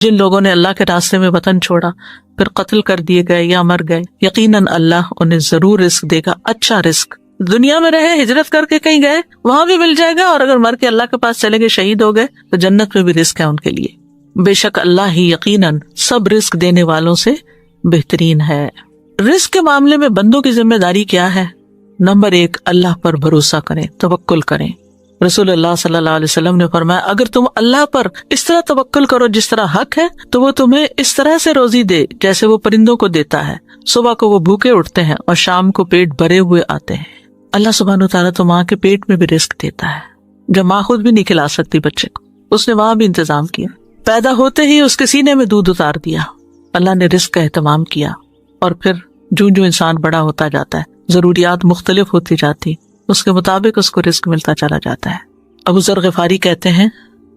جن لوگوں نے اللہ کے راستے میں وطن چھوڑا پھر قتل کر دیے گئے یا مر گئے، یقیناً اللہ انہیں ضرور رزق دے گا، اچھا رزق۔ دنیا میں رہے، ہجرت کر کے کہیں گئے، وہاں بھی مل جائے گا، اور اگر مر کے اللہ کے پاس چلے گئے، شہید ہو گئے، تو جنت میں بھی رزق ہے ان کے لیے۔ بے شک اللہ ہی یقیناً سب رزق دینے والوں سے بہترین ہے۔ رزق کے معاملے میں بندوں کی ذمہ داری کیا ہے؟ نمبر 1، اللہ پر بھروسہ کریں، توکل کریں۔ رسول اللہ صلی اللہ علیہ وسلم نے فرمایا اگر تم اللہ پر اس طرح توکل کرو جس طرح حق ہے تو وہ تمہیں اس طرح سے روزی دے جیسے وہ پرندوں کو دیتا ہے، صبح کو وہ بھوکے اٹھتے ہیں اور شام کو پیٹ بھرے ہوئے آتے ہیں۔ اللہ سبحانہ وتعالیٰ تو ماں کے پیٹ میں بھی رزق دیتا ہے، جب ماں خود بھی نہیں کھلا سکتی بچے کو، اس نے وہاں بھی انتظام کیا، پیدا ہوتے ہی اس کے سینے میں دودھ اتار دیا، اللہ نے رزق کا اہتمام کیا۔ اور پھر جو انسان بڑا ہوتا جاتا ہے، ضروریات مختلف ہوتی جاتی، اس کے مطابق اس کو رزق ملتا چلا جاتا ہے۔ ابو ذر غفاری کہتے ہیں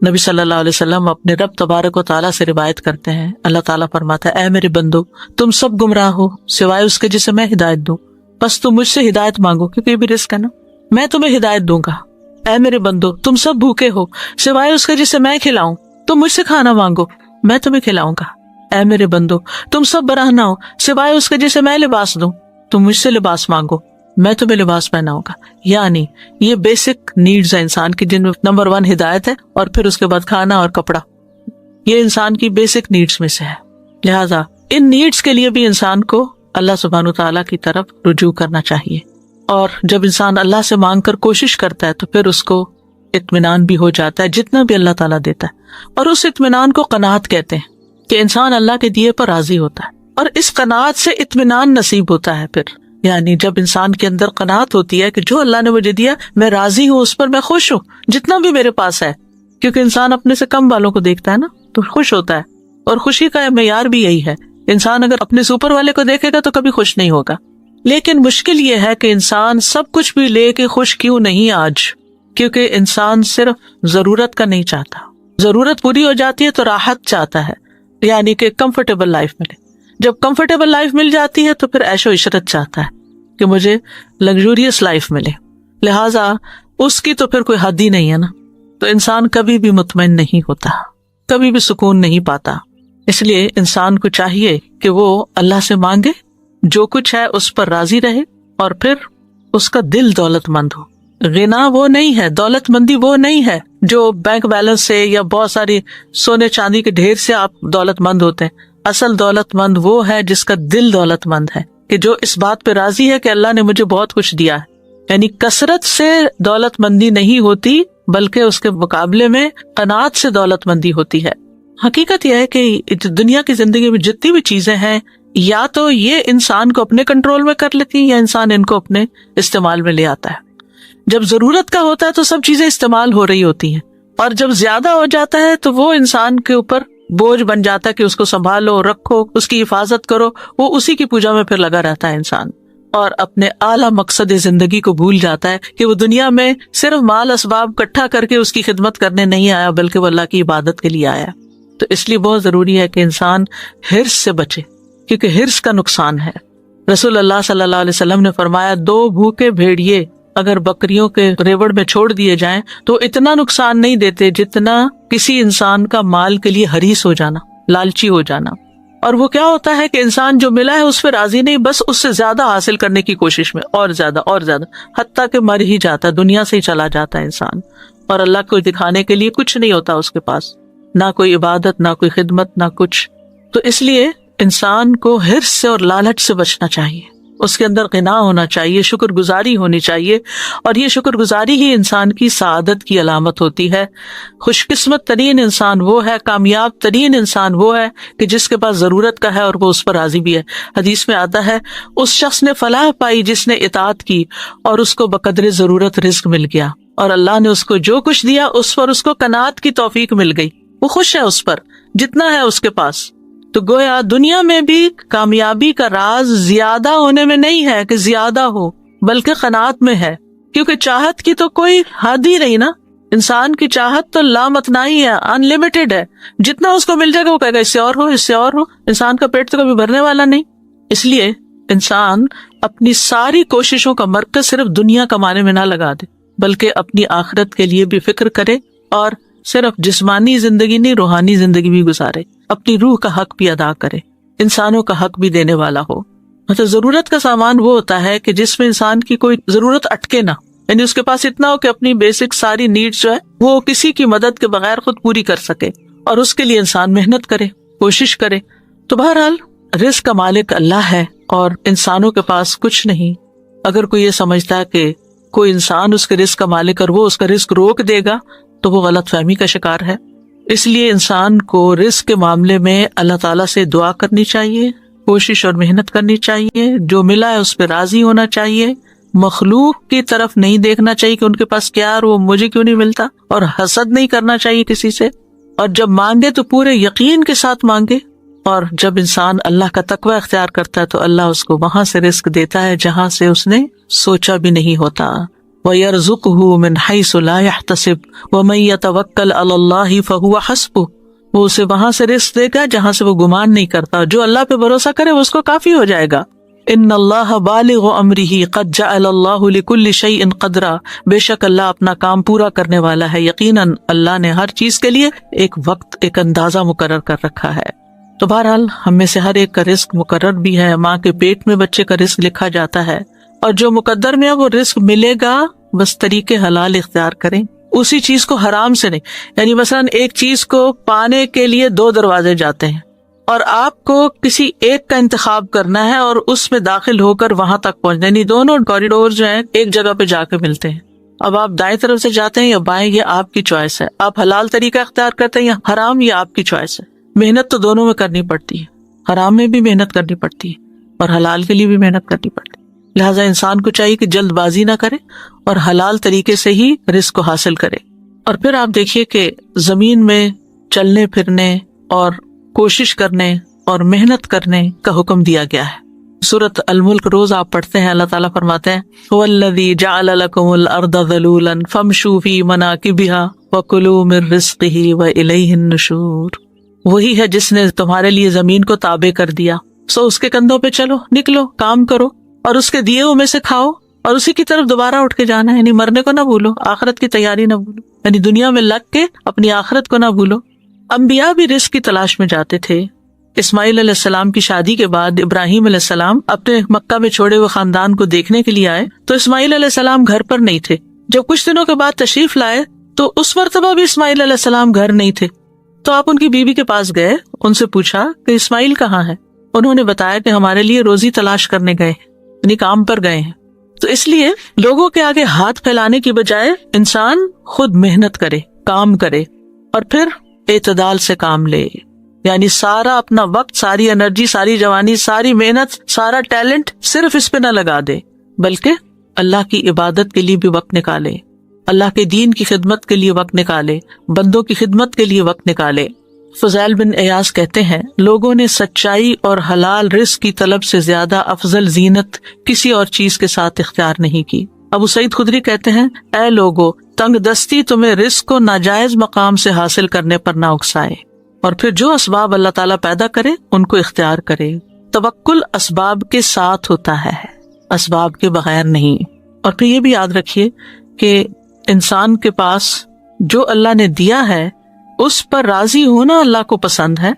نبی صلی اللہ علیہ وسلم اپنے رب تبارک و تعالیٰ سے روایت کرتے ہیں، اللہ تعالیٰ فرماتا ہے اے میرے بندو تم سب گمراہ ہو سوائے اس کے جسے میں ہدایت دوں، بس تم مجھ سے ہدایت مانگو، کیونکہ یہ بھی رزق ہے نا، میں تمہیں ہدایت دوں گا۔ اے میرے بندو تم سب بھوکے ہو سوائے اس کے جسے میں کھلاؤں، تم مجھ سے کھانا مانگو، میں تمہیں کھلاؤں گا۔ اے میرے بندو تم سب برہنہ ہو سوائے اس کے جسے میں لباس دوں، تم مجھ سے لباس مانگو، میں تمہیں لباس پہناؤں گا۔ یعنی یہ بیسک نیڈز ہے انسان کی، جن میں نمبر 1 ہدایت ہے، اور پھر اس کے بعد کھانا اور کپڑا، یہ انسان کی بیسک نیڈز میں سے ہے۔ لہٰذا ان نیڈز کے لیے بھی انسان کو اللہ سبحانہ وتعالیٰ کی طرف رجوع کرنا چاہیے، اور جب انسان اللہ سے مانگ کر کوشش کرتا ہے تو پھر اس کو اطمینان بھی ہو جاتا ہے جتنا بھی اللہ تعالیٰ دیتا ہے، اور اس اطمینان کو قناعت کہتے ہیں کہ انسان اللہ کے دیے پر راضی ہوتا ہے، اور اس قناعت سے اطمینان نصیب ہوتا ہے۔ پھر یعنی جب انسان کے اندر قناعت ہوتی ہے کہ جو اللہ نے مجھے دیا میں راضی ہوں، اس پر میں خوش ہوں جتنا بھی میرے پاس ہے، کیونکہ انسان اپنے سے کم والوں کو دیکھتا ہے نا تو خوش ہوتا ہے، اور خوشی کا معیار بھی یہی ہے۔ انسان اگر اپنے سے اوپر والے کو دیکھے گا تو کبھی خوش نہیں ہوگا، لیکن مشکل یہ ہے کہ انسان سب کچھ بھی لے کے خوش کیوں نہیں آج، کیونکہ انسان صرف ضرورت کا نہیں چاہتا، ضرورت پوری ہو جاتی ہے تو راحت چاہتا ہے، یعنی کہ کمفرٹیبل لائف ملے۔ جب کمفرٹیبل لائف مل جاتی ہے تو پھر عیش و عشرت چاہتا ہے کہ مجھے لگژوریس لائف ملے، لہٰذا اس کی تو پھر کوئی حد ہی نہیں ہے نا، تو انسان کبھی بھی مطمئن نہیں ہوتا، کبھی بھی سکون نہیں پاتا۔ اس لیے انسان کو چاہیے کہ وہ اللہ سے مانگے، جو کچھ ہے اس پر راضی رہے، اور پھر اس کا دل دولت مند ہو۔ غنا وہ نہیں ہے، دولت مندی وہ نہیں ہے جو بینک بیلنس سے یا بہت ساری سونے چاندی کے ڈھیر سے آپ دولت مند ہوتے ہیں۔ اصل دولت مند وہ ہے جس کا دل دولت مند ہے، کہ جو اس بات پہ راضی ہے کہ اللہ نے مجھے بہت کچھ دیا ہے۔ یعنی کثرت سے دولت مندی نہیں ہوتی، بلکہ اس کے مقابلے میں قناعت سے دولت مندی ہوتی ہے۔ حقیقت یہ ہے کہ دنیا کی زندگی میں جتنی بھی چیزیں ہیں، یا تو یہ انسان کو اپنے کنٹرول میں کر لیتی ہیں یا انسان ان کو اپنے استعمال میں لے آتا ہے۔ جب ضرورت کا ہوتا ہے تو سب چیزیں استعمال ہو رہی ہوتی ہیں، اور جب زیادہ ہو جاتا ہے تو وہ انسان کے اوپر بوجھ بن جاتا ہے کہ اس کو سنبھالو، رکھو، اس کی حفاظت کرو، وہ اسی کی پوجا میں پھر لگا رہتا ہے انسان، اور اپنے اعلیٰ مقصد زندگی کو بھول جاتا ہے کہ وہ دنیا میں صرف مال اسباب اکٹھا کر کے اس کی خدمت کرنے نہیں آیا، بلکہ وہ اللہ کی عبادت کے لیے آیا۔ تو اس لیے بہت ضروری ہے کہ انسان حرص سے بچے، کیونکہ حرص کا نقصان ہے۔ رسول اللہ صلی اللہ علیہ وسلم نے فرمایا 2 بھوکے بھیڑیے اگر بکریوں کے ریوڑ میں چھوڑ دیے جائیں تو اتنا نقصان نہیں دیتے جتنا کسی انسان کا مال کے لیے حریص ہو جانا، لالچی ہو جانا۔ اور وہ کیا ہوتا ہے کہ انسان جو ملا ہے اس پہ راضی نہیں، بس اس سے زیادہ حاصل کرنے کی کوشش میں، اور زیادہ اور زیادہ، حتیٰ کہ مر ہی جاتا ہے، دنیا سے ہی چلا جاتا ہے انسان، اور اللہ کو دکھانے کے لیے کچھ نہیں ہوتا اس کے پاس، نہ کوئی عبادت، نہ کوئی خدمت، نہ کچھ۔ تو اس لیے انسان کو حرص سے اور لالچ سے بچنا چاہیے، اس کے اندر غنا ہونا چاہیے، شکر گزاری ہونی چاہیے، اور یہ شکر گزاری ہی انسان کی سعادت کی علامت ہوتی ہے۔ خوش قسمت ترین انسان وہ ہے، کامیاب ترین انسان وہ ہے کہ جس کے پاس ضرورت کا ہے اور وہ اس پر راضی بھی ہے۔ حدیث میں آتا ہے اس شخص نے فلاح پائی جس نے اطاعت کی اور اس کو بقدر ضرورت رزق مل گیا، اور اللہ نے اس کو جو کچھ دیا اس پر اس کو قناعت کی توفیق مل گئی، وہ خوش ہے اس پر جتنا ہے اس کے پاس۔ تو گویا دنیا میں بھی کامیابی کا راز زیادہ ہونے میں نہیں ہے کہ زیادہ ہو، بلکہ قناعت میں ہے، کیونکہ چاہت کی تو کوئی حد ہی نہیں نا، انسان کی چاہت تو لامتناہی ہے، ان لمیٹڈ ہے، جتنا اس کو مل جائے گا وہ کہے گا اس سے اور ہو، اس سے اور ہو۔ انسان کا پیٹ تو کبھی بھرنے والا نہیں، اس لیے انسان اپنی ساری کوششوں کا مرکز صرف دنیا کمانے میں نہ لگا دے، بلکہ اپنی آخرت کے لیے بھی فکر کرے، اور صرف جسمانی زندگی نہیں روحانی زندگی بھی گزارے۔ اپنی روح کا حق بھی ادا کرے، انسانوں کا حق بھی دینے والا ہو۔ مطلب ضرورت کا سامان وہ ہوتا ہے کہ جس میں انسان کی کوئی ضرورت اٹکے نہ، یعنی اس کے پاس اتنا ہو کہ اپنی بیسک ساری نیڈز جو ہے وہ کسی کی مدد کے بغیر خود پوری کر سکے، اور اس کے لیے انسان محنت کرے، کوشش کرے۔ تو بہرحال رزق کا مالک اللہ ہے اور انسانوں کے پاس کچھ نہیں۔ اگر کوئی یہ سمجھتا ہے کہ کوئی انسان اس کے رزق کا مالک اور وہ اس کا رزق روک دے گا تو وہ غلط فہمی کا شکار ہے۔ اس لیے انسان کو رزق کے معاملے میں اللہ تعالیٰ سے دعا کرنی چاہیے، کوشش اور محنت کرنی چاہیے، جو ملا ہے اس پہ راضی ہونا چاہیے، مخلوق کی طرف نہیں دیکھنا چاہیے کہ ان کے پاس کیا اور وہ مجھے کیوں نہیں ملتا، اور حسد نہیں کرنا چاہیے کسی سے، اور جب مانگے تو پورے یقین کے ساتھ مانگے۔ اور جب انسان اللہ کا تقوی اختیار کرتا ہے تو اللہ اس کو وہاں سے رزق دیتا ہے جہاں سے اس نے سوچا بھی نہیں ہوتا۔ وَيَرْزُقْهُ مِنْ حَيْثُ لَا يَحْتَسِبُ وَمَن يَتَوَكَّلْ عَلَى اللَّهِ فَهُوَ حَسْبُهُ، وہ اسے وہاں سے رزق دے گا جہاں سے وہ گمان نہیں کرتا، جو اللہ پہ بھروسہ کرے وہ اس کو کافی ہو جائے گا۔ ان اللہ بالغ امرہ قد جعل اللہ لکل شیء قدرا، بے شک اللہ اپنا کام پورا کرنے والا ہے، یقیناً اللہ نے ہر چیز کے لیے ایک وقت، ایک اندازہ مقرر کر رکھا ہے۔ تو بہرحال ہم میں سے ہر ایک کا رزق مقرر بھی ہے، ماں کے پیٹ میں بچے کا رزق لکھا جاتا ہے، اور جو مقدر میں ہے وہ رزق ملے گا، بس طریقے حلال اختیار کریں، اسی چیز کو حرام سے نہیں۔ یعنی مثلاً ایک چیز کو پانے کے لیے 2 دروازے جاتے ہیں، اور آپ کو کسی ایک کا انتخاب کرنا ہے اور اس میں داخل ہو کر وہاں تک پہنچنا، یعنی دونوں کوریڈور جو ہیں ایک جگہ پہ جا کے ملتے ہیں۔ اب آپ دائیں طرف سے جاتے ہیں یا بائیں، یہ آپ کی چوائس ہے، آپ حلال طریقہ اختیار کرتے ہیں یا حرام، یہ آپ کی چوائس ہے۔ محنت تو دونوں میں کرنی پڑتی ہے، حرام میں بھی محنت کرنی پڑتی ہے اور حلال کے لیے بھی محنت کرنی پڑتی ہے۔ لہٰذا انسان کو چاہیے کہ جلد بازی نہ کرے اور حلال طریقے سے ہی رزق کو حاصل کرے۔ اور پھر آپ دیکھیے کہ زمین میں چلنے پھرنے اور کوشش کرنے اور محنت کرنے کا حکم دیا گیا ہے۔ سورۃ الملک روز آپ پڑھتے ہیں، اللہ تعالیٰ فرماتے ہیں وَالَّذِي جَعَلَ لَكُمُ الْأَرْضَ ذَلُولًا فَامْشُوا فِي مَنَاكِبِهَا وَكُلُوا مِن رِّزْقِهِ وَإِلَيْهِ النُّشُورُ، وہی ہے جس نے تمہارے لیے زمین کو تابع کر دیا، سو اس کے کندھوں پہ چلو، نکلو، کام کرو اور اس کے دیے ہوئے میں سے کھاؤ، اور اسی کی طرف دوبارہ اٹھ کے جانا ہے، یعنی مرنے کو نہ بھولو، آخرت کی تیاری نہ بھولو، یعنی دنیا میں لگ کے اپنی آخرت کو نہ بھولو۔ انبیاء بھی رزق کی تلاش میں جاتے تھے۔ اسماعیل علیہ السلام کی شادی کے بعد ابراہیم علیہ السلام اپنے مکہ میں چھوڑے ہوئے خاندان کو دیکھنے کے لیے آئے، تو اسماعیل علیہ السلام گھر پر نہیں تھے۔ جب کچھ دنوں کے بعد تشریف لائے تو اس مرتبہ بھی اسماعیل علیہ السلام گھر نہیں تھے، تو آپ ان کی بیوی کے پاس گئے، ان سے پوچھا کہ اسماعیل کہاں ہے؟ انہوں نے بتایا کہ ہمارے لیے روزی تلاش کرنے گئے ہیں، یعنی کام پر گئے ہیں۔ تو اس لیے لوگوں کے آگے ہاتھ پھیلانے کی بجائے انسان خود محنت کرے، کام کرے، اور پھر اعتدال سے کام لے، یعنی سارا اپنا وقت، ساری انرجی، ساری جوانی، ساری محنت، سارا ٹیلنٹ صرف اس پہ نہ لگا دے، بلکہ اللہ کی عبادت کے لیے بھی وقت نکالے، اللہ کے دین کی خدمت کے لیے وقت نکالے، بندوں کی خدمت کے لیے وقت نکالے۔ فضیل بن عیاض کہتے ہیں لوگوں نے سچائی اور حلال رزق کی طلب سے زیادہ افضل زینت کسی اور چیز کے ساتھ اختیار نہیں کی۔ ابو سعید خدری کہتے ہیں اے لوگو، تنگ دستی تمہیں رزق کو ناجائز مقام سے حاصل کرنے پر نہ اکسائے، اور پھر جو اسباب اللہ تعالیٰ پیدا کرے ان کو اختیار کرے۔ توکل اسباب کے ساتھ ہوتا ہے، اسباب کے بغیر نہیں۔ اور پھر یہ بھی یاد رکھیے کہ انسان کے پاس جو اللہ نے دیا ہے اس پر راضی ہونا اللہ کو پسند ہے،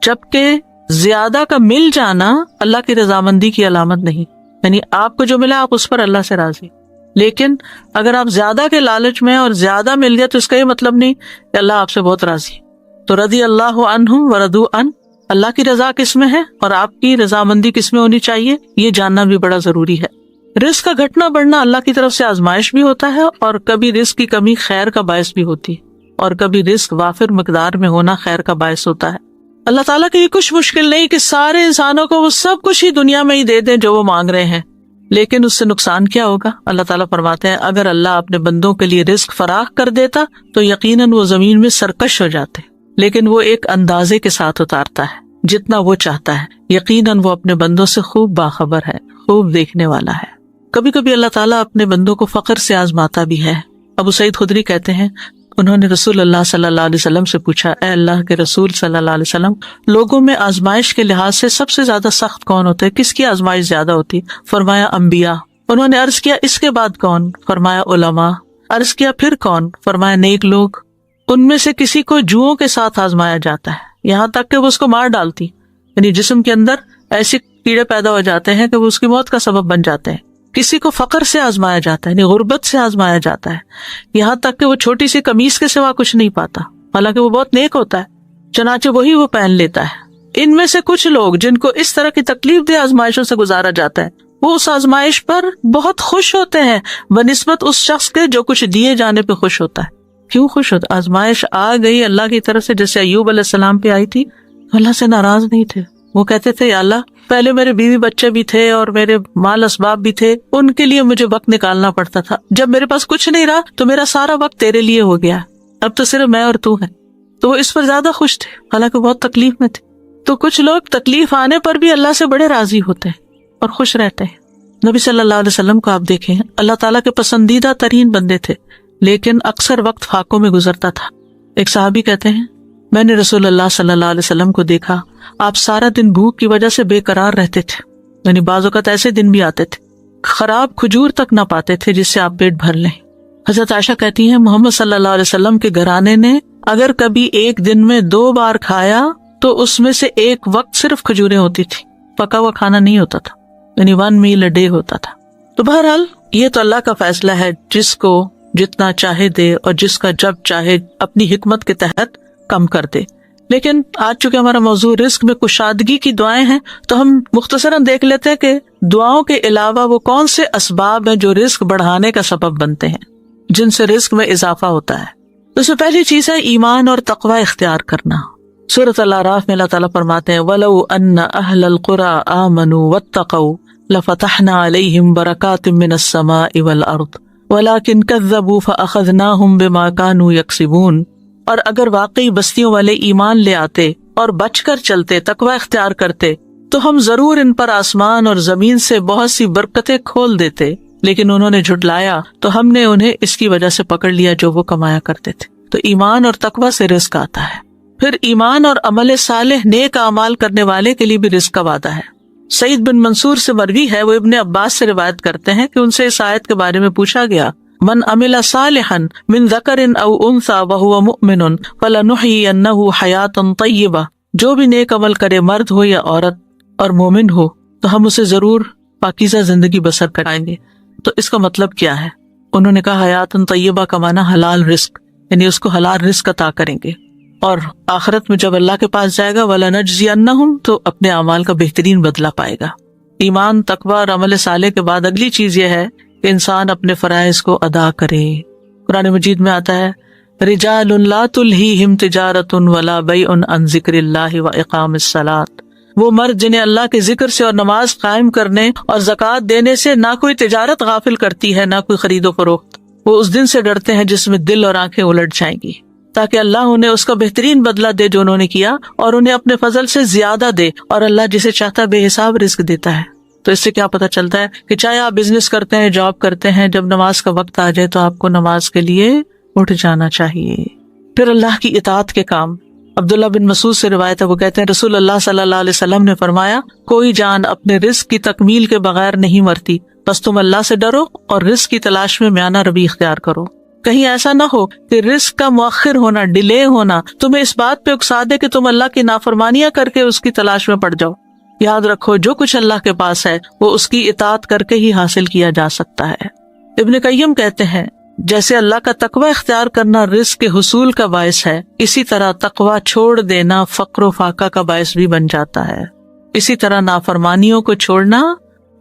جبکہ زیادہ کا مل جانا اللہ کی رضامندی کی علامت نہیں۔ یعنی آپ کو جو ملا آپ اس پر اللہ سے راضی، لیکن اگر آپ زیادہ کے لالچ میں اور زیادہ مل گیا تو اس کا یہ مطلب نہیں کہ اللہ آپ سے بہت راضی۔ تو رضی اللہ عنہم ورضوا عنہ، اللہ کی رضا کس میں ہے اور آپ کی رضامندی کس میں ہونی چاہیے، یہ جاننا بھی بڑا ضروری ہے۔ رزق کا گھٹنا بڑھنا اللہ کی طرف سے آزمائش بھی ہوتا ہے، اور کبھی رزق کی کمی خیر کا باعث بھی ہوتی ہے، اور کبھی رزق وافر مقدار میں ہونا خیر کا باعث ہوتا ہے۔ اللہ تعالیٰ کے لیے کچھ مشکل نہیں کہ سارے انسانوں کو وہ سب کچھ ہی دنیا میں ہی دے دیں جو وہ مانگ رہے ہیں، لیکن اس سے نقصان کیا ہوگا؟ اللہ تعالیٰ فرماتے ہیں اگر اللہ اپنے بندوں کے لیے رزق فراخ کر دیتا تو یقیناً وہ زمین میں سرکش ہو جاتے، لیکن وہ ایک اندازے کے ساتھ اتارتا ہے جتنا وہ چاہتا ہے۔ یقیناً وہ اپنے بندوں سے خوب باخبر ہے، خوب دیکھنے والا ہے۔ کبھی کبھی اللہ تعالیٰ اپنے بندوں کو فقر سے آزماتا بھی ہے۔ ابو سعید خدری کہتے ہیں انہوں نے رسول اللہ صلی اللہ علیہ وسلم سے پوچھا اے اللہ کے رسول صلی اللہ علیہ وسلم، لوگوں میں آزمائش کے لحاظ سے سب سے زیادہ سخت کون ہوتے ہے؟ کس کی آزمائش زیادہ ہوتی؟ فرمایا انبیاء۔ انہوں نے عرض کیا اس کے بعد کون؟ فرمایا علماء۔ عرض کیا پھر کون؟ فرمایا نیک لوگ۔ ان میں سے کسی کو جوؤں کے ساتھ آزمایا جاتا ہے، یہاں تک کہ وہ اس کو مار ڈالتی، یعنی جسم کے اندر ایسے کیڑے پیدا ہو جاتے ہیں کہ وہ اس کی موت کا سبب بن جاتے ہیں۔ کسی کو فقر سے آزمایا جاتا ہے، یعنی غربت سے آزمایا جاتا ہے، یہاں تک کہ وہ چھوٹی سی قمیص کے سوا کچھ نہیں پاتا، حالانکہ وہ بہت نیک ہوتا ہے، چنانچہ وہی وہ پہن لیتا ہے۔ ان میں سے کچھ لوگ جن کو اس طرح کی تکلیف دہ آزمائشوں سے گزارا جاتا ہے، وہ اس آزمائش پر بہت خوش ہوتے ہیں بنسبت اس شخص کے جو کچھ دیے جانے پہ خوش ہوتا ہے۔ کیوں خوش ہوتا؟ آزمائش آ گئی اللہ کی طرف سے، جیسے ایوب علیہ السلام پہ آئی تھی، اللہ سے ناراض نہیں تھے، وہ کہتے تھے یا اللہ پہلے میرے بیوی بچے بھی تھے اور میرے مال اسباب بھی تھے، ان کے لیے مجھے وقت نکالنا پڑتا تھا، جب میرے پاس کچھ نہیں رہا تو میرا سارا وقت تیرے لیے ہو گیا، اب تو صرف میں اور تو ہے۔ تو وہ اس پر زیادہ خوش تھے، حالانکہ بہت تکلیف میں تھے۔ تو کچھ لوگ تکلیف آنے پر بھی اللہ سے بڑے راضی ہوتے ہیں اور خوش رہتے ہیں۔ نبی صلی اللہ علیہ وسلم کو آپ دیکھیں، اللہ تعالیٰ کے پسندیدہ ترین بندے تھے، لیکن اکثر وقت فاقوں میں گزرتا تھا۔ ایک صحابی کہتے ہیں میں نے رسول اللہ صلی اللہ علیہ وسلم کو دیکھا، آپ سارا دن بھوک کی وجہ سے بے قرار رہتے تھے، یعنی بعض اوقات ایسے دن بھی آتے تھے خراب کھجور تک نہ پاتے تھے جس سے آپ پیٹ بھر لیں۔ حضرت عائشہ کہتی ہیں محمد صلی اللہ علیہ وسلم کے گھرانے نے اگر کبھی ایک دن میں 2 بار کھایا تو اس میں سے ایک وقت صرف کھجوریں ہوتی تھی، پکا ہوا کھانا نہیں ہوتا تھا، یعنی 1 meal a day ہوتا تھا۔ تو بہرحال یہ تو اللہ کا فیصلہ ہے، جس کو جتنا چاہے دے اور جس کا جب چاہے اپنی حکمت کے تحت کم کر دے۔ لیکن آج چونکہ ہمارا موضوع رزق میں کشادگی کی دعائیں ہیں، تو ہم مختصراً دیکھ لیتے ہیں کہ دعاؤں کے علاوہ وہ کون سے اسباب ہیں جو رزق بڑھانے کا سبب بنتے ہیں، جن سے رزق میں اضافہ ہوتا ہے۔ تو اس میں پہلی چیز ہے ایمان اور تقوی اختیار کرنا۔ سورۃ الاعراف میں اللہ تعالیٰ فرماتے ہیں وَلَوْ أَنَّ أَهْلَ الْقُرَىٰ آمَنُوا وَاتَّقَوْا لَفَتَحْنَا عَلَيْهِمْ بَرَكَاتٍ مِّنَ السَّمَاءِ وَالْأَرْضِ وَلَٰكِنْ كَذَّبُوا فَأَخَذْنَاهُمْ بِمَا كَانُوا يَكْسِبُونَ۔ اور اگر واقعی بستیوں والے ایمان لے آتے اور بچ کر چلتے، تقوی اختیار کرتے، تو ہم ضرور ان پر آسمان اور زمین سے بہت سی برکتیں کھول دیتے، لیکن انہوں نے جھٹلایا تو ہم نے انہیں اس کی وجہ سے پکڑ لیا جو وہ کمایا کرتے تھے۔ تو ایمان اور تقوی سے رزق آتا ہے۔ پھر ایمان اور عمل صالح نیک اعمال کرنے والے کے لیے بھی رزق کا وعدہ ہے۔ سعید بن منصور سے مروی ہے، وہ ابن عباس سے روایت کرتے ہیں کہ ان سے اس آیت کے بارے میں پوچھا گیا من عمل صالحا من ذکر او انثى وهو مؤمن فلنحيينه حیاتا طیبہ، جو بھی نیک عمل کرے مرد ہو یا عورت اور مومن ہو تو ہم اسے ضرور پاکیزہ زندگی بسر کرائیں گے۔ تو اس کا مطلب کیا ہے؟ انہوں نے کہا حیاتا طیبہ کا معنی حلال رزق، یعنی اس کو حلال رزق عطا کریں گے، اور آخرت میں جب اللہ کے پاس جائے گا وَلَنَجْزِيَنَّهُمْ تو اپنے اعمال کا بہترین بدلہ پائے گا۔ ایمان، تقوی اور عمل صالح کے بعد اگلی چیز یہ ہے کہ انسان اپنے فرائض کو ادا کرے۔ قرآن مجید میں آتا ہے رجال لا تلہیہم تجارت ولا بیع عن ذکر اللہ واقام الصلاۃ، وہ مرد جنہیں اللہ کے ذکر سے اور نماز قائم کرنے اور زکوٰۃ دینے سے نہ کوئی تجارت غافل کرتی ہے، نہ کوئی خرید و فروخت۔ وہ اس دن سے ڈرتے ہیں جس میں دل اور آنکھیں الٹ جائیں گی، تاکہ اللہ انہیں اس کا بہترین بدلہ دے جو انہوں نے کیا، اور انہیں اپنے فضل سے زیادہ دے، اور اللہ جسے چاہتا بے حساب رزق دیتا ہے۔ تو اس سے کیا پتہ چلتا ہے کہ چاہے آپ بزنس کرتے ہیں، جاب کرتے ہیں، جب نماز کا وقت آ جائے تو آپ کو نماز کے لیے اٹھ جانا چاہیے۔ پھر اللہ کی اطاعت کے کام۔ عبداللہ بن مسعود سے روایت ہے، وہ کہتے ہیں رسول اللہ صلی اللہ علیہ وسلم نے فرمایا کوئی جان اپنے رزق کی تکمیل کے بغیر نہیں مرتی، بس تم اللہ سے ڈرو اور رزق کی تلاش میں میانہ روی اختیار کرو۔ کہیں ایسا نہ ہو کہ رزق کا مؤخر ہونا، ڈیلے ہونا تمہیں اس بات پہ اکسا دے کہ تم اللہ کی نافرمانیاں کر کے اس کی تلاش میں پڑ جاؤ۔ یاد رکھو جو کچھ اللہ کے پاس ہے وہ اس کی اطاعت کر کے ہی حاصل کیا جا سکتا ہے۔ ابن قیم کہتے ہیں جیسے اللہ کا تقوی اختیار کرنا رزق کے حصول کا باعث ہے، اسی طرح تقوی چھوڑ دینا فقر و فاقہ کا باعث بھی بن جاتا ہے۔ اسی طرح نافرمانیوں کو چھوڑنا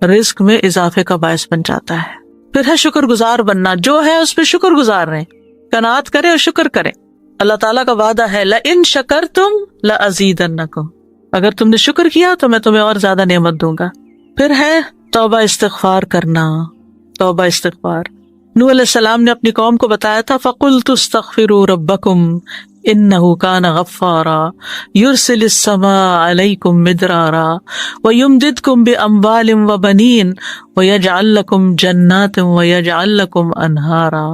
رزق میں اضافے کا باعث بن جاتا ہے۔ پھر ہے شکر گزار بننا، جو ہے اس پہ شکر گزار رہیں، قناعت کریں اور شکر کریں۔ اللہ تعالیٰ کا وعدہ ہے لَإِن شَكَرْتُمْ لَأَزِيدَنَّكُمْ، اگر تم نے شکر کیا تو میں تمہیں اور زیادہ نعمت دوں گا۔ پھر ہے توبہ استغفار کرنا، توبہ استغفار۔ نوح علیہ السلام نے اپنی قوم کو بتایا تھا فَقُلْتُ اسْتَغْفِرُوا رَبَّكُمْ إِنَّهُ كَانَ غَفَّارًا يُرْسِلِ السَّمَاءَ عَلَيْكُمْ مِدْرَارًا وَيُمْدِدْكُمْ بِأَمْوَالٍ وَبَنِينَ وَيَجْعَلْ لَكُمْ جَنَّاتٍ وَيَجْعَلْ لَكُمْ أَنْهَارًا۔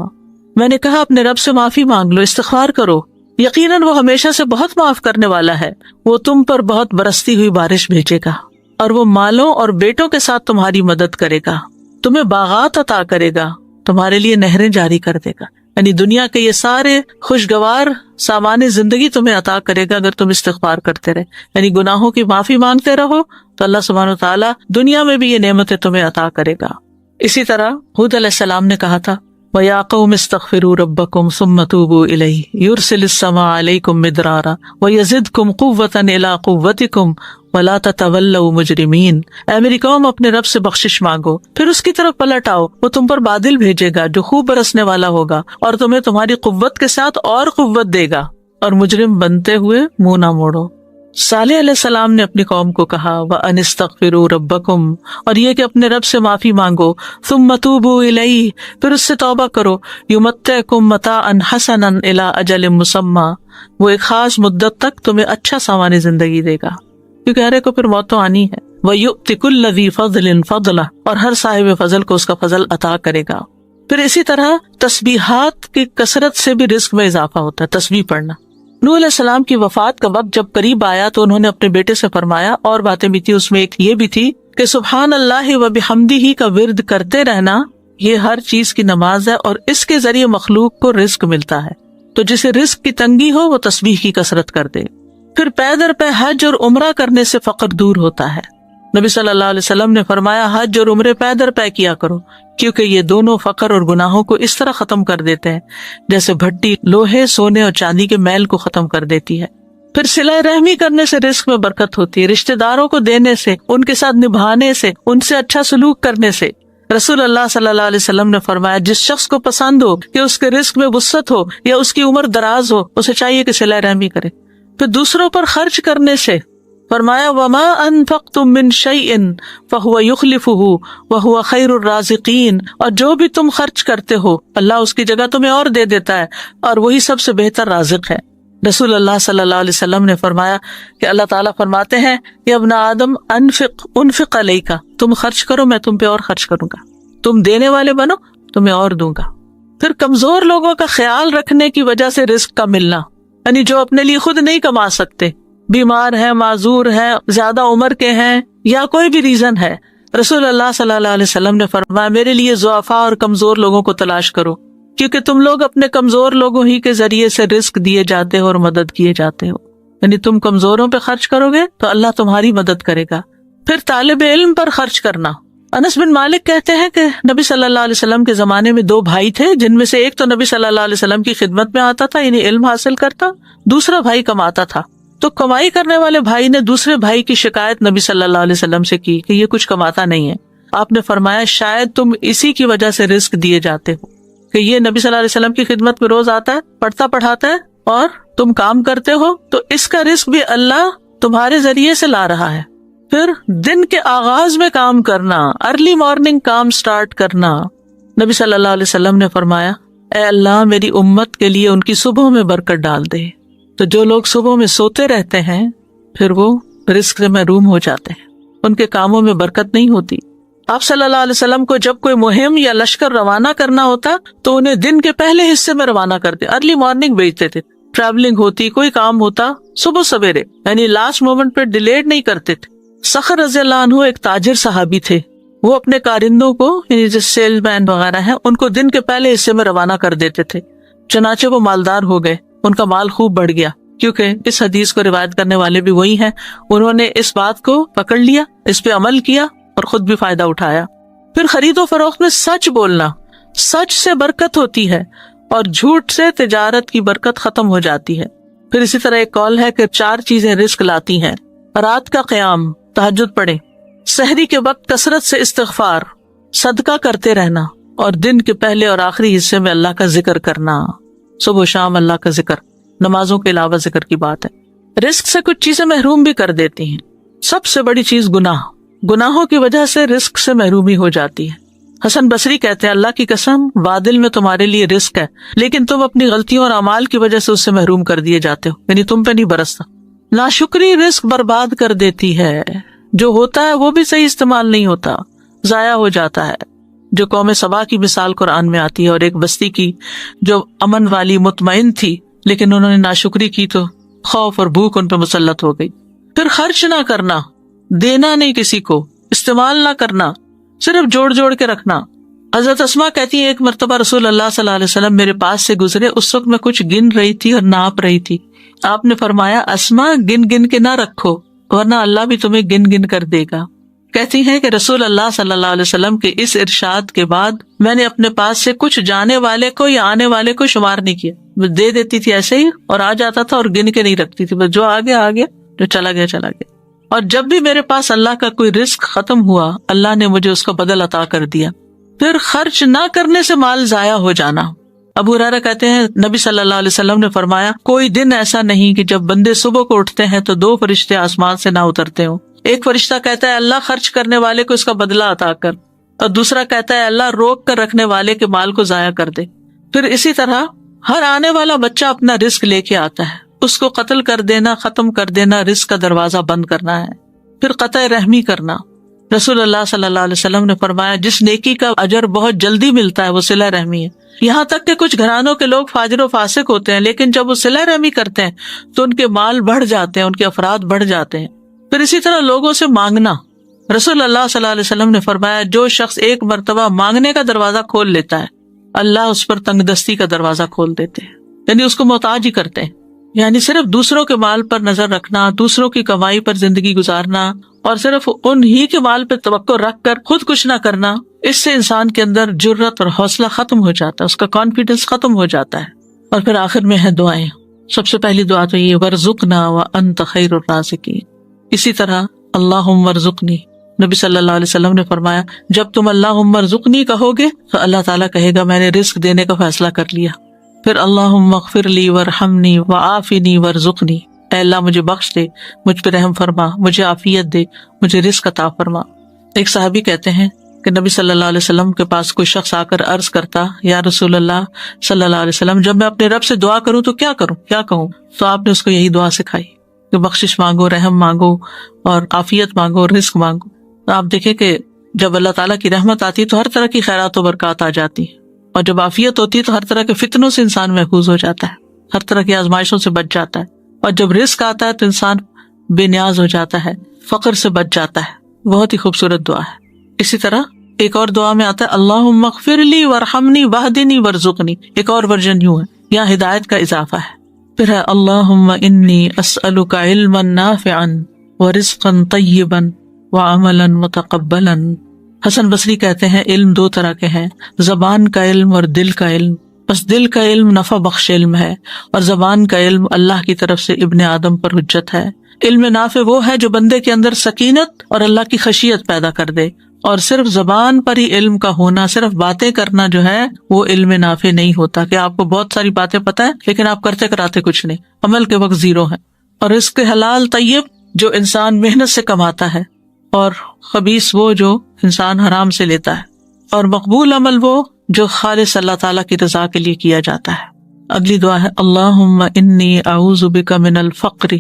میں نے کہا اپنے رب سے معافی مانگ لو، استغفار کرو، یقیناً وہ ہمیشہ سے بہت معاف کرنے والا ہے، وہ تم پر بہت برستی ہوئی بارش بھیجے گا، اور وہ مالوں اور بیٹوں کے ساتھ تمہاری مدد کرے گا، تمہیں باغات عطا کرے گا، تمہارے لیے نہریں جاری کر دے گا۔ یعنی دنیا کے یہ سارے خوشگوار سامان زندگی تمہیں عطا کرے گا اگر تم استغفار کرتے رہے، یعنی گناہوں کی معافی مانگتے رہو تو اللہ سبحانہ وتعالیٰ دنیا میں بھی یہ نعمتیں تمہیں عطا کرے گا۔ اسی طرح ہود علیہ السلام نے کہا تھا وَيَا قَوْمِ اسْتَغْفِرُوا رَبَّكُمْ ثُمَّ تُوبُوا إِلَيْهِ يُرْسِلِ السَّمَاءَ عَلَيْكُمْ مِدْرَارًا وَيَزِدْكُمْ قُوَّةً إِلَىٰ قُوَّتِكُمْ وَلَا تَتَوَلَّوْا مُجْرِمِينَ۔ اے میری قوم، اپنے رب سے بخشش مانگو، پھر اس کی طرف پلٹ آؤ، وہ تم پر بادل بھیجے گا جو خوب برسنے والا ہوگا، اور تمہیں تمہاری قوت کے ساتھ اور قوت دے گا، اور مجرم بنتے ہوئے منہ نہ موڑو۔ صالح علیہ السلام نے اپنی قوم کو کہا وَأَنِ اسْتَغْفِرُوا رَبَّكُمْ، اور یہ کہ اپنے رب سے معافی مانگو، ثُمَّ تُوبُوا إِلَيْهِ، پھر اس سے توبہ کرو، يُمَتِّعْكُمْ مَتَاعًا حَسَنًا إِلَىٰ أَجَلٍ مُّسَمًّى، وہ ایک خاص مدت تک تمہیں اچھا سامان زندگی دے گا، کیونکہ ہر ایک کو پھر موت تو آنی ہے۔ وَيُؤْتِ كُلَّ ذِي فَضْلٍ فَضْلَهُ، اور ہر صاحب فضل کو اس کا فضل عطا کرے گا۔ پھر اسی طرح تسبیحات کی کثرت سے بھی رزق میں اضافہ ہوتا ہے، تسبیح پڑھنا۔ نوح علیہ السلام کی وفات کا وقت جب قریب آیا تو انہوں نے اپنے بیٹے سے فرمایا، اور باتیں بھی تھی، اس میں ایک یہ بھی تھی کہ سبحان اللہ و بحمدہ کا ورد کرتے رہنا یہ ہر چیز کی نماز ہے، اور اس کے ذریعے مخلوق کو رزق ملتا ہے، تو جسے رزق کی تنگی ہو وہ تسبیح کی کثرت کر دے۔ پھر پے در پے حج اور عمرہ کرنے سے فقر دور ہوتا ہے۔ نبی صلی اللہ علیہ وسلم نے فرمایا حج اور عمرے پے در پے کیا کرو، کیونکہ یہ دونوں فقر اور گناہوں کو اس طرح ختم کر دیتے ہیں جیسے بھٹی لوہے، سونے اور چاندی کے میل کو ختم کر دیتی ہے۔ پھر صلہ رحمی کرنے سے رزق میں برکت ہوتی ہے، رشتہ داروں کو دینے سے، ان کے ساتھ نبھانے سے، ان سے اچھا سلوک کرنے سے۔ رسول اللہ صلی اللہ علیہ وسلم نے فرمایا جس شخص کو پسند ہو کہ اس کے رزق میں وسعت ہو یا اس کی عمر دراز ہو، اسے چاہیے کہ صلہ رحمی کرے۔ پھر دوسروں پر خرچ کرنے سے فرمایا وَمَا أَنفَقْتُم مِّن شَيْءٍ فَهُوَ يُخْلِفُهُ وَهُوَ خَيْرُ الرَّازِقِينَ، اور جو بھی تم خرچ کرتے ہو اللہ اس کی جگہ تمہیں اور دے دیتا ہے، اور وہی سب سے بہتر رازق ہے۔ رسول اللہ صلی اللہ علیہ وسلم نے فرمایا کہ اللہ تعالیٰ فرماتے ہیں کہ ابن آدم انفق علیک، تم خرچ کرو میں تم پہ اور خرچ کروں گا، تم دینے والے بنو تمہیں اور دوں گا۔ پھر کمزور لوگوں کا خیال رکھنے کی وجہ سے رزق کا ملنا، یعنی جو اپنے لیے خود نہیں کما سکتے، بیمار ہیں، معذور ہیں، زیادہ عمر کے ہیں، یا کوئی بھی ریزن ہے، رسول اللہ صلی اللہ علیہ وسلم نے فرمایا میرے لیے ضعفاء اور کمزور لوگوں کو تلاش کرو، کیونکہ تم لوگ اپنے کمزور لوگوں ہی کے ذریعے سے رزق دیے جاتے ہو اور مدد کیے جاتے ہو، یعنی تم کمزوروں پہ خرچ کرو گے تو اللہ تمہاری مدد کرے گا۔ پھر طالب علم پر خرچ کرنا۔ انس بن مالک کہتے ہیں کہ نبی صلی اللہ علیہ وسلم کے زمانے میں 2 بھائی تھے، جن میں سے ایک تو نبی صلی اللہ علیہ وسلم کی خدمت میں آتا تھا، یعنی علم حاصل کرتا، دوسرا بھائی کماتا تھا۔ تو کمائی کرنے والے بھائی نے دوسرے بھائی کی شکایت نبی صلی اللہ علیہ وسلم سے کی کہ یہ کچھ کماتا نہیں ہے۔ آپ نے فرمایا شاید تم اسی کی وجہ سے رزق دیے جاتے ہو کہ یہ نبی صلی اللہ علیہ وسلم کی خدمت میں روز آتا ہے، پڑھتا پڑھاتا ہے، اور تم کام کرتے ہو، تو اس کا رزق بھی اللہ تمہارے ذریعے سے لا رہا ہے۔ پھر دن کے آغاز میں کام کرنا، ارلی مارننگ کام سٹارٹ کرنا۔ نبی صلی اللہ علیہ وسلم نے فرمایا اے اللہ میری امت کے لیے ان کی صبح میں برکت ڈال دے۔ تو جو لوگ صبح میں سوتے رہتے ہیں پھر وہ رزق سے محروم ہو جاتے ہیں، ان کے کاموں میں برکت نہیں ہوتی۔ آپ صلی اللہ علیہ وسلم کو جب کوئی مہم یا لشکر روانہ کرنا ہوتا تو انہیں دن کے پہلے حصے میں روانہ کرتے، ارلی مارننگ بھیجتے تھے۔ ٹریولنگ ہوتی، کوئی کام ہوتا، صبح سویرے، یعنی لاسٹ مومنٹ پہ ڈیلیڈ نہیں کرتے تھے۔ صخر رضی اللہ عنہ ایک تاجر صحابی تھے، وہ اپنے کارندوں کو، یعنی جو سیل مین وغیرہ ہیں، ان کو دن کے پہلے حصے میں روانہ کر دیتے تھے، چنانچہ وہ مالدار ہو گئے، ان کا مال خوب بڑھ گیا، کیونکہ اس حدیث کو روایت کرنے والے بھی وہی ہیں۔ انہوں نے اس بات کو پکڑ لیا، اس پہ عمل کیا اور خود بھی فائدہ اٹھایا۔ پھر خرید و فروخت میں سچ بولنا، سچ سے برکت ہوتی ہے اور جھوٹ سے تجارت کی برکت ختم ہو جاتی ہے۔ پھر اسی طرح ایک قول ہے کہ 4 چیزیں رزق لاتی ہیں: رات کا قیام، تہجد پڑھیں، سحری کے وقت کثرت سے استغفار، صدقہ کرتے رہنا، اور دن کے پہلے اور آخری حصے میں اللہ کا ذکر کرنا، صبح و شام اللہ کا ذکر، نمازوں کے علاوہ ذکر کی بات ہے۔ رزق سے کچھ چیزیں محروم بھی کر دیتی ہیں، سب سے بڑی چیز گناہوں کی وجہ سے رزق سے محرومی ہو جاتی ہے۔ حسن بصری کہتے ہیں اللہ کی قسم وادل میں تمہارے لیے رزق ہے، لیکن تم اپنی غلطیوں اور اعمال کی وجہ سے اس سے محروم کر دیے جاتے ہو، یعنی تم پہ نہیں برستا۔ ناشکری رزق برباد کر دیتی ہے، جو ہوتا ہے وہ بھی صحیح استعمال نہیں ہوتا، ضائع ہو جاتا ہے۔ جو قوم سبا کی مثال قرآن میں آتی ہے، اور ایک بستی کی جو امن والی مطمئن تھی، لیکن انہوں نے ناشکری کی تو خوف اور بھوک ان پہ مسلط ہو گئی۔ پھر خرچ نہ کرنا، دینا نہیں کسی کو، استعمال نہ کرنا، صرف جوڑ جوڑ کے رکھنا۔ حضرت اسما کہتی ہیں ایک مرتبہ رسول اللہ صلی اللہ علیہ وسلم میرے پاس سے گزرے، اس وقت میں کچھ گن رہی تھی اور ناپ رہی تھی. آپ نے فرمایا اسما گن گن کے نہ رکھو ورنہ اللہ بھی تمہیں گن گن کر دے گا. کہتی ہیں کہ رسول اللہ صلی اللہ علیہ وسلم کے اس ارشاد کے بعد میں نے اپنے پاس سے کچھ جانے والے کو یا آنے والے کو شمار نہیں کیا، دے دیتی تھی ایسے ہی اور آ جاتا تھا اور گن کے نہیں رکھتی تھی، بس جو آ گیا آ گیا، جو چلا گیا چلا گیا. اور جب بھی میرے پاس اللہ کا کوئی رزق ختم ہوا اللہ نے مجھے اس کا بدل عطا کر دیا. پھر خرچ نہ کرنے سے مال ضائع ہو جانا. ابو ہریرہ کہتے ہیں نبی صلی اللہ علیہ وسلم نے فرمایا کوئی دن ایسا نہیں کہ جب بندے صبح کو اٹھتے ہیں تو 2 فرشتے آسمان سے نہ اترتے ہوں. ایک فرشتہ کہتا ہے اللہ خرچ کرنے والے کو اس کا بدلہ عطا کر، اور دوسرا کہتا ہے اللہ روک کر رکھنے والے کے مال کو ضائع کر دے. پھر اسی طرح ہر آنے والا بچہ اپنا رزق لے کے آتا ہے، اس کو قتل کر دینا، ختم کر دینا رزق کا دروازہ بند کرنا ہے. پھر قطع رحمی کرنا. رسول اللہ صلی اللہ علیہ وسلم نے فرمایا جس نیکی کا اجر بہت جلدی ملتا ہے وہ صلہ رحمی ہے. یہاں تک کہ کچھ گھرانوں کے لوگ فاجر و فاسق ہوتے ہیں لیکن جب وہ صلہ رحمی کرتے ہیں تو ان کے مال بڑھ جاتے ہیں، ان کے افراد بڑھ جاتے ہیں. پھر اسی طرح لوگوں سے مانگنا. رسول اللہ صلی اللہ علیہ وسلم نے فرمایا جو شخص ایک مرتبہ مانگنے کا دروازہ کھول لیتا ہے اللہ اس پر تنگ دستی کا دروازہ کھول دیتے ہیں، یعنی اس کو محتاج ہی کرتے ہیں. یعنی صرف دوسروں کے مال پر نظر رکھنا، دوسروں کی کمائی پر زندگی گزارنا اور صرف ان ہی کے مال پہ توقع رکھ کر خود کچھ نہ کرنا، اس سے انسان کے اندر جرأت اور حوصلہ ختم ہو جاتا ہے، اس کا کانفیڈنس ختم ہو جاتا ہے. اور پھر آخر میں ہے دعائیں. سب سے پہلی دعا تو یہ ورزقنا وانت خیر الرازقین. اسی طرح اللہم ورزقنی. نبی صلی اللہ علیہ وسلم نے فرمایا جب تم اللہم ورزقنی کہو گے تو اللہ تعالیٰ کہے گا میں نے رزق دینے کا فیصلہ کر لیا. پھر اللہم اغفر لی وارحمنی وعافنی وارزقنی. اے اللہ مجھے بخش دے، مجھ پہ رحم فرما، مجھے عافیت دے، مجھے رزق عطا فرما. ایک صحابی کہتے ہیں کہ نبی صلی اللہ علیہ وسلم کے پاس کوئی شخص آ کر عرض کرتا یا رسول اللہ صلی اللہ علیہ وسلم جب میں اپنے رب سے دعا کروں تو کیا کروں، کیا کہوں؟ تو آپ نے اس کو یہی دعا سکھائی کہ بخشش مانگو، رحم مانگو اور عافیت مانگو، رزق مانگو. تو آپ دیکھیں کہ جب اللہ تعالیٰ کی رحمت آتی ہے تو ہر طرح کی خیرات و برکات آ جاتی ہے، اور جب عافیت ہوتی ہے تو ہر طرح کے فتنوں سے انسان محفوظ ہو جاتا ہے، ہر طرح کی آزمائشوں سے بچ جاتا ہے. اور جب رزق آتا ہے تو انسان بے نیاز ہو جاتا ہے، فقر سے بچ جاتا ہے. بہت ہی خوبصورت دعا ہے. اسی طرح ایک اور دعا میں آتا ہے اللہم اغفر لی وارحمنی واہدنی وارزقنی. ایک اور ورژن یوں ہے، یہاں ہدایت کا اضافہ ہے. پھر ہے اللہم انی اسألک علما نافعا ورزقا طیبا وعملا متقبلا. حسن بصری کہتے ہیں علم 2 طرح کے ہیں، زبان کا علم اور دل کا علم. بس دل کا علم نفع بخش علم ہے اور زبان کا علم اللہ کی طرف سے ابن آدم پر حجت ہے. علم نافع وہ ہے جو بندے کے اندر سکینت اور اللہ کی خشیت پیدا کر دے، اور صرف زبان پر ہی علم کا ہونا، صرف باتیں کرنا جو ہے وہ علم نافع نہیں ہوتا کہ آپ کو بہت ساری باتیں پتہ ہے لیکن آپ کرتے کراتے کچھ نہیں، عمل کے وقت زیرو ہے. اور رزق حلال طیب جو انسان محنت سے کماتا ہے، اور خبیث وہ جو انسان حرام سے لیتا ہے، اور مقبول عمل وہ جو خالص اللہ تعالیٰ کی رضا کے لیے کیا جاتا ہے. اگلی دعا ہے اللہم انی اعوذ بک من الفقر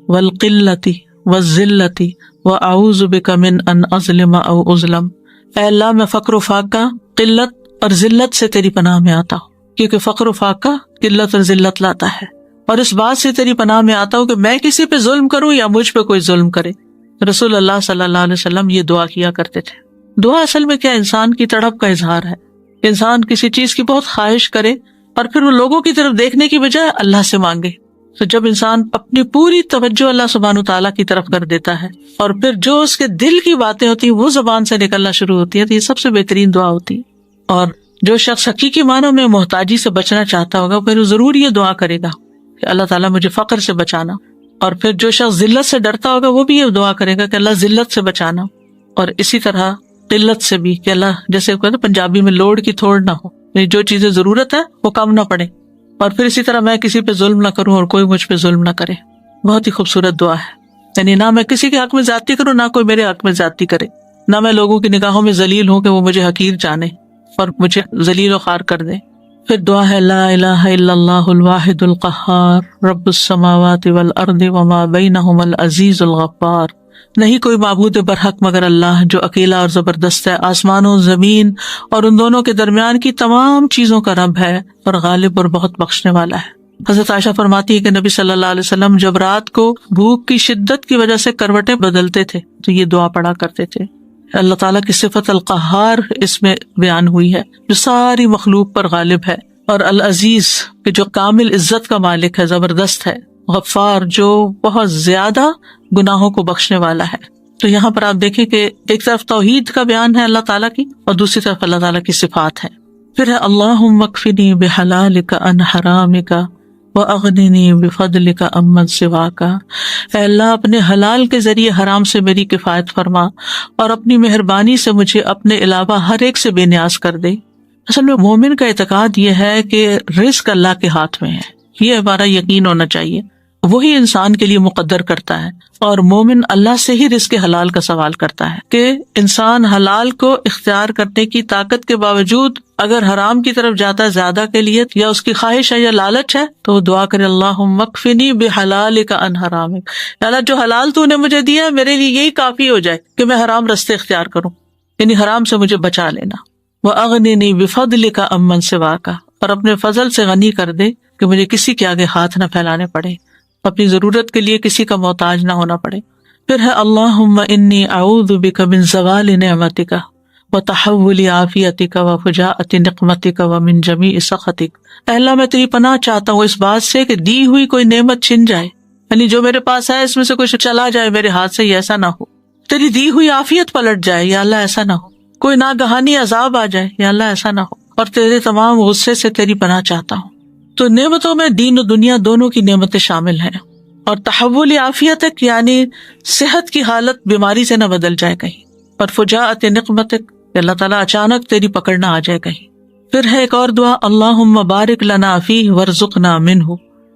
والقلۃ والذلۃ واعوذ بک من ان اظلم او اظلم. اے اللہ میں فقر و فاقہ، قلت اور ذلت سے تیری پناہ میں آتا ہوں، کیونکہ فقر و فاقہ قلت اور ذلت لاتا ہے، اور اس بات سے تیری پناہ میں آتا ہوں کہ میں کسی پہ ظلم کروں یا مجھ پہ کوئی ظلم کرے. رسول اللہ صلی اللہ علیہ وسلم یہ دعا کیا کرتے تھے. دعا اصل میں کیا انسان کی تڑپ کا اظہار ہے. انسان کسی چیز کی بہت خواہش کرے اور پھر وہ لوگوں کی طرف دیکھنے کی بجائے اللہ سے مانگے. تو جب انسان اپنی پوری توجہ اللہ سبحانہ تعالیٰ کی طرف کر دیتا ہے اور پھر جو اس کے دل کی باتیں ہوتی ہیں وہ زبان سے نکلنا شروع ہوتی ہے تو یہ سب سے بہترین دعا ہوتی ہے. اور جو شخص حقیقی معنوں میں محتاجی سے بچنا چاہتا ہوگا پھر وہ ضرور یہ دعا کرے گا کہ اللہ تعالیٰ مجھے فقر سے بچانا. اور پھر جو شخص ذلت سے ڈرتا ہوگا وہ بھی یہ دعا کرے گا کہ اللہ ذلت سے بچانا. اور اسی طرح قلت سے بھی کہ اللہ، جیسے کہتے ہیں پنجابی میں لوڑ کی تھوڑ نہ ہو، یعنی جو چیزیں ضرورت ہے وہ کم نہ پڑے. اور پھر اسی طرح میں کسی پہ ظلم نہ کروں اور کوئی مجھ پہ ظلم نہ کرے. بہت ہی خوبصورت دعا ہے. یعنی نہ میں کسی کے حق میں زیادتی کروں، نہ کوئی میرے حق میں زیادتی کرے، نہ میں لوگوں کی نگاہوں میں ذلیل ہوں کہ وہ مجھے حقیر جانے اور مجھے ذلیل و خوار کر دے. پھر دعا ہے لا الہ الا اللہ الواحد القہار رب السماوات والارض وما بینہما العزیز الغفار. نہیں کوئی معبود برحق مگر اللہ جو اکیلا اور زبردست ہے، آسمانوں زمین اور ان دونوں کے درمیان کی تمام چیزوں کا رب ہے اور غالب اور بہت بخشنے والا ہے. حضرت عائشہ فرماتی ہے کہ نبی صلی اللہ علیہ وسلم جب رات کو بھوک کی شدت کی وجہ سے کروٹیں بدلتے تھے تو یہ دعا پڑھا کرتے تھے. اللہ تعالیٰ کی صفت القہار اس میں بیان ہوئی ہے جو ساری مخلوق پر غالب ہے، اور العزیز کہ جو کامل عزت کا مالک ہے، زبردست ہے، غفار جو بہت زیادہ گناہوں کو بخشنے والا ہے۔ تو یہاں پر آپ دیکھیں کہ ایک طرف توحید کا بیان ہے اللہ تعالیٰ کی، اور دوسری طرف اللہ تعالیٰ کی صفات ہیں۔ پھر ہے اللہم اکفنی بحلالک عن حرامک واغننی بفضلک عمن سواک، اے اللہ اپنے حلال کے ذریعے حرام سے میری کفایت فرما، اور اپنی مہربانی سے مجھے اپنے علاوہ ہر ایک سے بے نیاز کر دے۔ اصل میں مومن کا اعتقاد یہ ہے کہ رزق اللہ کے ہاتھ میں ہے، یہ ہمارا یقین ہونا چاہیے، وہی انسان کے لیے مقدر کرتا ہے، اور مومن اللہ سے ہی رزق حلال کا سوال کرتا ہے کہ انسان حلال کو اختیار کرنے کی طاقت کے باوجود اگر حرام کی طرف جاتا ہے زیادہ کے لیے، یا اس کی خواہش ہے یا لالچ ہے، تو وہ دعا کرے اللہم اکفنی بحلالک عن حرامک، اللہ جو حلال تو نے مجھے دیا ہے میرے لیے یہی کافی ہو جائے کہ میں حرام رستے اختیار کروں، یعنی حرام سے مجھے بچا لینا۔ وَأَغْنِنِي بِفَضْلِكَ عَمَّن سِوَاكَ، اور اپنے فضل سے غنی کر دے کہ مجھے کسی کے آگے ہاتھ نہ پھیلانے پڑے، اپنی ضرورت کے لیے کسی کا محتاج نہ ہونا پڑے۔ پھر ہے اللہم انی اعوذ بک من زوال نعمتک وتحول عافیتک وفجاءۃ نقمتک ومن جمیع سخطک، اے اللہ میں تیری پناہ چاہتا ہوں اس بات سے کہ دی ہوئی کوئی نعمت چھن جائے، یعنی جو میرے پاس ہے اس میں سے کچھ چلا جائے میرے ہاتھ سے، یہ ایسا نہ ہو۔ تیری دی ہوئی عافیت پلٹ جائے، یا اللہ ایسا نہ ہو۔ کوئی ناگہانی عذاب آ جائے، یا اللہ ایسا نہ ہو۔ اور تیرے تمام غصے سے تیری پناہ چاہتا ہوں۔ تو نعمتوں میں دین و دنیا دونوں کی نعمتیں شامل ہیں، اور تحول عافیتک یعنی صحت کی حالت بیماری سے نہ بدل جائے کہیں، اور فجاءۃ نقمتک کہ اللہ تعالیٰ اچانک تیری پکڑ نہ آ جائے کہیں۔ پھر ہے ایک اور دعا اللہم بارک لنا فیہ وارزقنا منہ،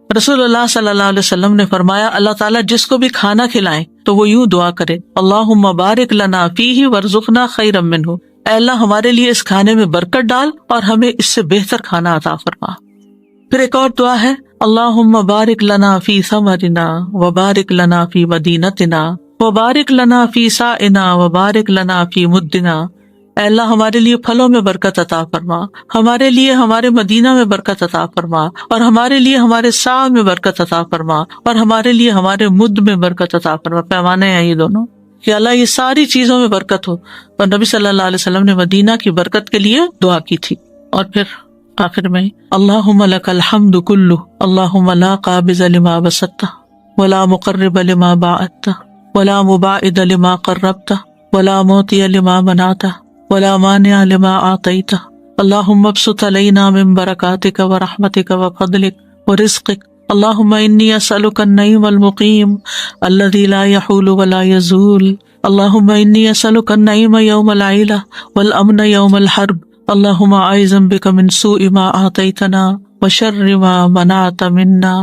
رسول اللہ صلی اللہ علیہ وسلم نے فرمایا اللہ تعالیٰ جس کو بھی کھانا کھلائے تو وہ یوں دعا کرے اللہم بارک لنا فیہ وارزقنا خیرا منہ، اے اللہ ہمارے لیے اس کھانے میں برکت ڈال اور ہمیں اس سے بہتر کھانا عطا فرما۔ پھر ایک اور دعا ہے اللہم بارک لنا فی ثمرنا وبارک لنا فی مدینتنا وبارک لنا فی سائنا وبارک لنا فی مدنا، اے اللہ ہمارے لیے پھلوں میں برکت عطا فرما، ہمارے لیے ہمارے مدینہ میں برکت عطا فرما، اور ہمارے لیے ہمارے سا میں برکت عطا فرما، اور ہمارے لیے ہمارے مد میں برکت عطا فرما۔ پیمانے ہیں یہ دونوں کہ اللہ یہ ساری چیزوں میں برکت ہو، اور نبی صلی اللہ علیہ وسلم نے مدینہ کی برکت کے لیے دعا کی تھی۔ اور پھر آخر میں اللہم لک الحمد کلہ اللہم لا قابض لما بسطت ولا مقرب لما باعدت ولا مباعد لما قربت ولا معطی لما منعت ولا مانع لما اعطیت، اللہم ابسط علینا من برکاتک ورحمتک وفضلک ورزقک، اللہم انی اسألک النعیم المقیم الذی لا یحول ولا یزول، اللہم انی اسألک النعیم یوم العیلہ والامن یوم الحرب، اللہم اعوذ بک من سوء ما اعطیتنا وشر ما منعت منا۔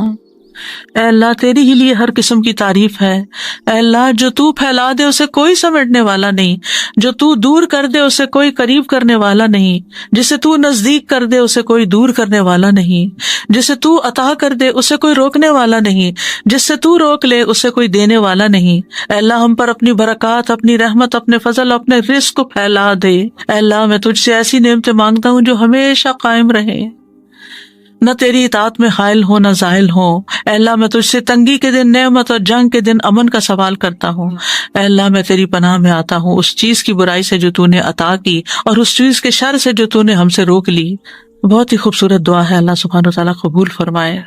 اے اللہ تیری ہی لیے ہر قسم کی تعریف ہے، اے اللہ جو تو پھیلا دے اسے کوئی سمیٹنے والا نہیں، جو تو دور کر دے اسے کوئی قریب کرنے والا نہیں، جسے تو نزدیک کر دے اسے کوئی دور کرنے والا نہیں، جسے تو عطا کر دے اسے کوئی روکنے والا نہیں، جس سے تو روک لے اسے کوئی دینے والا نہیں۔ اے اللہ ہم پر اپنی برکات، اپنی رحمت، اپنے فضل، اپنے رزق کو پھیلا دے۔ اے اللہ میں تجھ سے ایسی نعمتیں مانگتا ہوں جو ہمیشہ قائم رہے، نہ تیری اطاعت میں حائل ہو نہ زائل ہو۔ اے اللہ میں تجھ سے تنگی کے دن نعمت اور جنگ کے دن امن کا سوال کرتا ہوں۔ اے اللہ میں تیری پناہ میں آتا ہوں اس چیز کی برائی سے جو تو نے عطا کی، اور اس چیز کے شر سے جو تو نے ہم سے روک لی۔ بہت ہی خوبصورت دعا ہے، اللہ سبحانہ و تعالیٰ قبول فرمائے۔